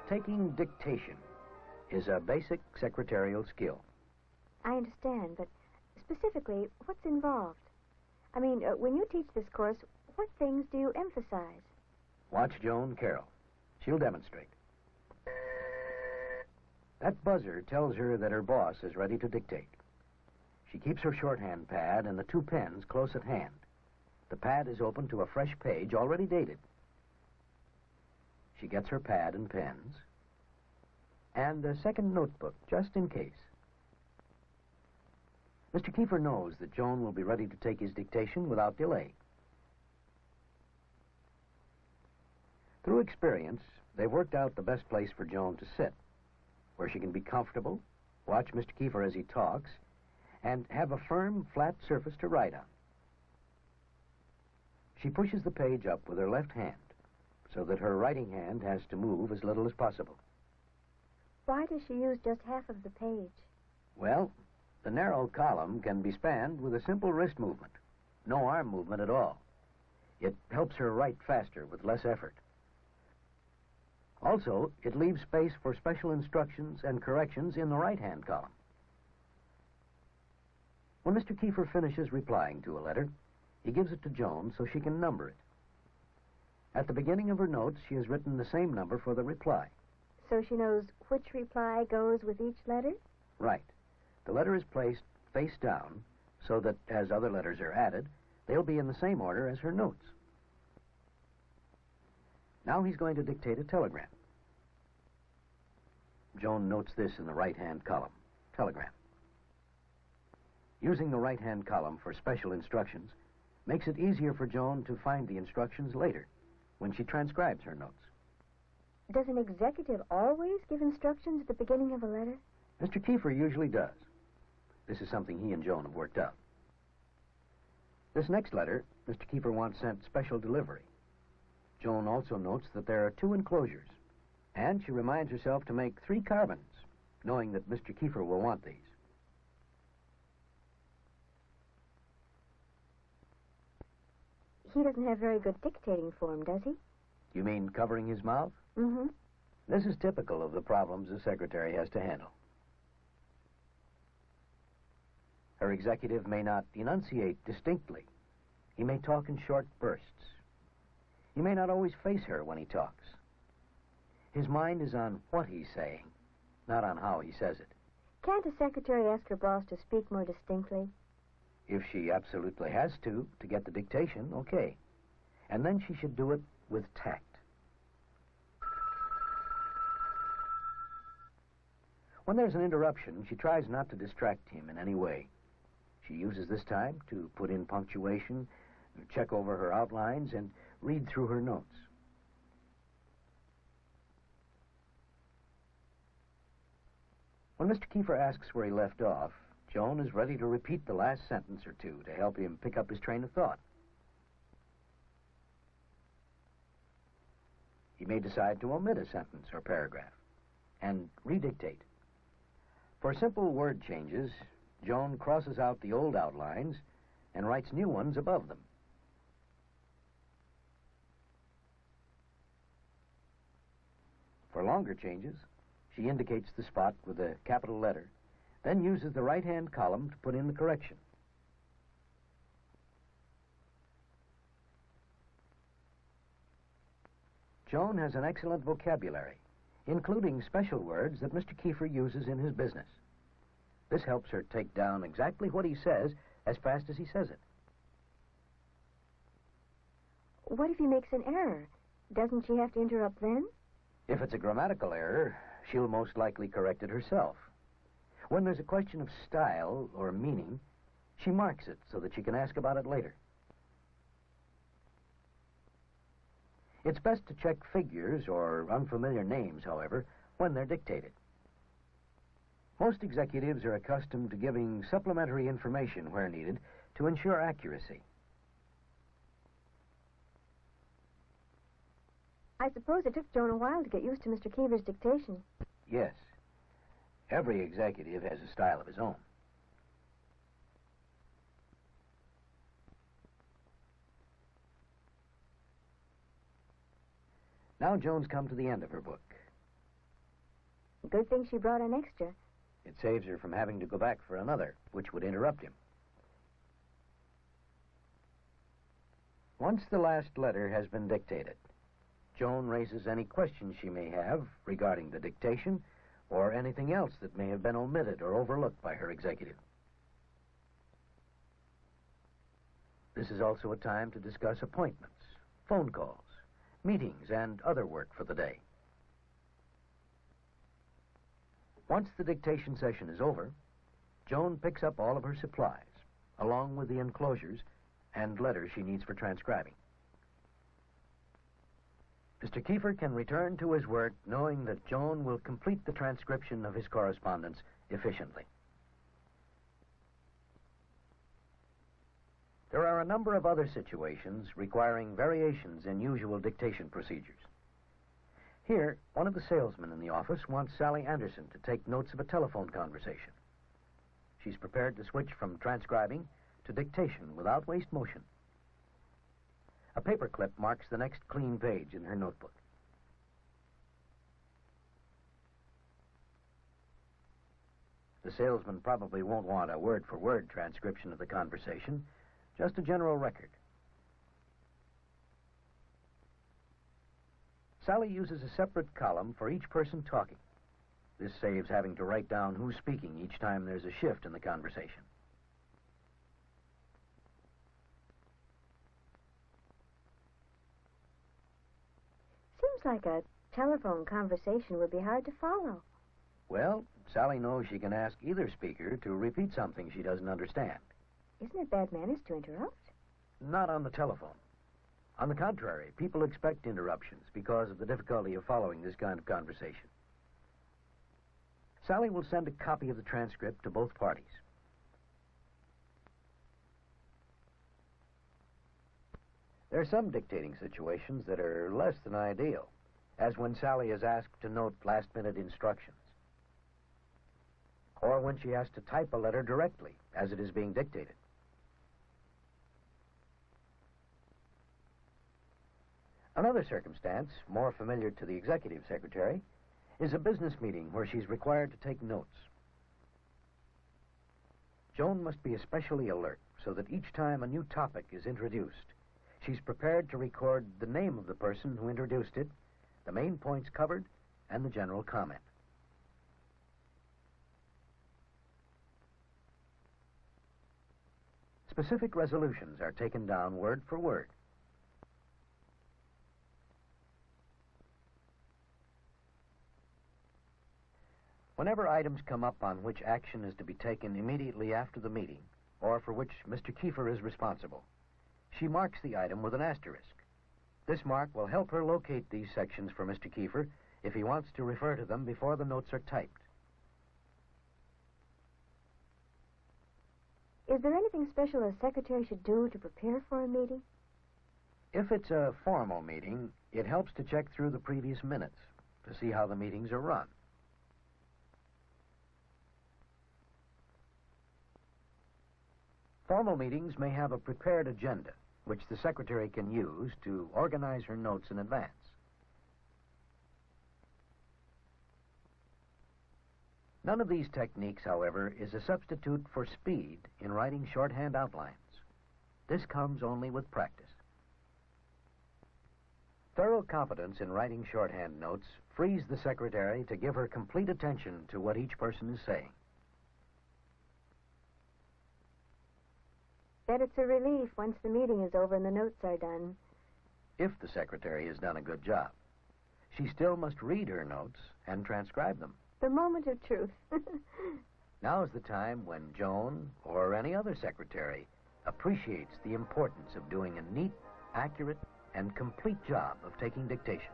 Taking dictation is a basic secretarial skill. I understand, but specifically, what's involved? I mean, when you teach this course, what things do you emphasize? Watch Joan Carroll. She'll demonstrate. That buzzer tells her that her boss is ready to dictate. She keeps her shorthand pad and the two pens close at hand. The pad is open to a fresh page already dated. She gets her pad and pens and a second notebook, just in case. Mr. Kiefer knows that Joan will be ready to take his dictation without delay. Through experience, they've worked out the best place for Joan to sit, where she can be comfortable, watch Mr. Kiefer as he talks, and have a firm, flat surface to write on. She pushes the page up with her left hand, so that her writing hand has to move as little as possible. Why does she use just half of the page? Well, the narrow column can be spanned with a simple wrist movement, no arm movement at all. It helps her write faster with less effort. Also, it leaves space for special instructions and corrections in the right-hand column. When Mr. Kiefer finishes replying to a letter, he gives it to Joan so she can number it. At the beginning of her notes, she has written the same number for the reply. So she knows which reply goes with each letter? Right. The letter is placed face down so that as other letters are added, they'll be in the same order as her notes. Now he's going to dictate a telegram. Joan notes this in the right-hand column, telegram. Using the right-hand column for special instructions makes it easier for Joan to find the instructions later when she transcribes her notes. Does an executive always give instructions at the beginning of a letter? Mr. Kiefer usually does. This is something he and Joan have worked out. This next letter, Mr. Kiefer wants sent special delivery. Joan also notes that there are 2 enclosures, and she reminds herself to make 3 carbons, knowing that Mr. Kiefer will want these. He doesn't have very good dictating form, does he? You mean covering his mouth? Mm-hmm. This is typical of the problems a secretary has to handle. Her executive may not enunciate distinctly. He may talk in short bursts. He may not always face her when he talks. His mind is on what he's saying, not on how he says it. Can't a secretary ask her boss to speak more distinctly? If she absolutely has to get the dictation, okay. And then she should do it with tact. When there's an interruption, she tries not to distract him in any way. She uses this time to put in punctuation, check over her outlines, and read through her notes. When Mr. Kiefer asks where he left off, Joan is ready to repeat the last sentence or two to help him pick up his train of thought. He may decide to omit a sentence or paragraph and redictate. For simple word changes, Joan crosses out the old outlines and writes new ones above them. For longer changes, she indicates the spot with a capital letter, then uses the right-hand column to put in the correction. Joan has an excellent vocabulary, including special words that Mr. Kiefer uses in his business. This helps her take down exactly what he says as fast as he says it. What if he makes an error? Doesn't she have to interrupt then? If it's a grammatical error, she'll most likely correct it herself. When there's a question of style or meaning, she marks it so that she can ask about it later. It's best to check figures or unfamiliar names, however, when they're dictated. Most executives are accustomed to giving supplementary information where needed to ensure accuracy. I suppose it took Joan a while to get used to Mr. Kiefer's dictation. Yes. Every executive has a style of his own. Now Joan's come to the end of her book. Good thing she brought an extra. It saves her from having to go back for another, which would interrupt him. Once the last letter has been dictated, Joan raises any questions she may have regarding the dictation or anything else that may have been omitted or overlooked by her executive. This is also a time to discuss appointments, phone calls, meetings, and other work for the day. Once the dictation session is over, Joan picks up all of her supplies, along with the enclosures and letters she needs for transcribing. Mr. Kiefer can return to his work knowing that Joan will complete the transcription of his correspondence efficiently. There are a number of other situations requiring variations in usual dictation procedures. Here, one of the salesmen in the office wants Sally Anderson to take notes of a telephone conversation. She's prepared to switch from transcribing to dictation without waste motion. A paperclip marks the next clean page in her notebook. The salesman probably won't want a word-for-word transcription of the conversation, just a general record. Sally uses a separate column for each person talking. This saves having to write down who's speaking each time there's a shift in the conversation. Seems like a telephone conversation would be hard to follow. Well, Sally knows she can ask either speaker to repeat something she doesn't understand. Isn't it bad manners to interrupt? Not on the telephone. On the contrary, people expect interruptions because of the difficulty of following this kind of conversation. Sally will send a copy of the transcript to both parties. There are some dictating situations that are less than ideal, as when Sally is asked to note last-minute instructions, or when she has to type a letter directly as it is being dictated. Another circumstance, more familiar to the executive secretary, is a business meeting where she's required to take notes. Joan must be especially alert so that each time a new topic is introduced, she's prepared to record the name of the person who introduced it, the main points covered, and the general comment. Specific resolutions are taken down word for word. Whenever items come up on which action is to be taken immediately after the meeting, or for which Mr. Kiefer is responsible, she marks the item with an asterisk. This mark will help her locate these sections for Mr. Kiefer if he wants to refer to them before the notes are typed. Is there anything special a secretary should do to prepare for a meeting? If it's a formal meeting, it helps to check through the previous minutes to see how the meetings are run. Formal meetings may have a prepared agenda, which the secretary can use to organize her notes in advance. None of these techniques, however, is a substitute for speed in writing shorthand outlines. This comes only with practice. Thorough competence in writing shorthand notes frees the secretary to give her complete attention to what each person is saying. Bet it's a relief once the meeting is over and the notes are done. If the secretary has done a good job. She still must read her notes and transcribe them. The moment of truth. Now is the time when Joan, or any other secretary, appreciates the importance of doing a neat, accurate, and complete job of taking dictation.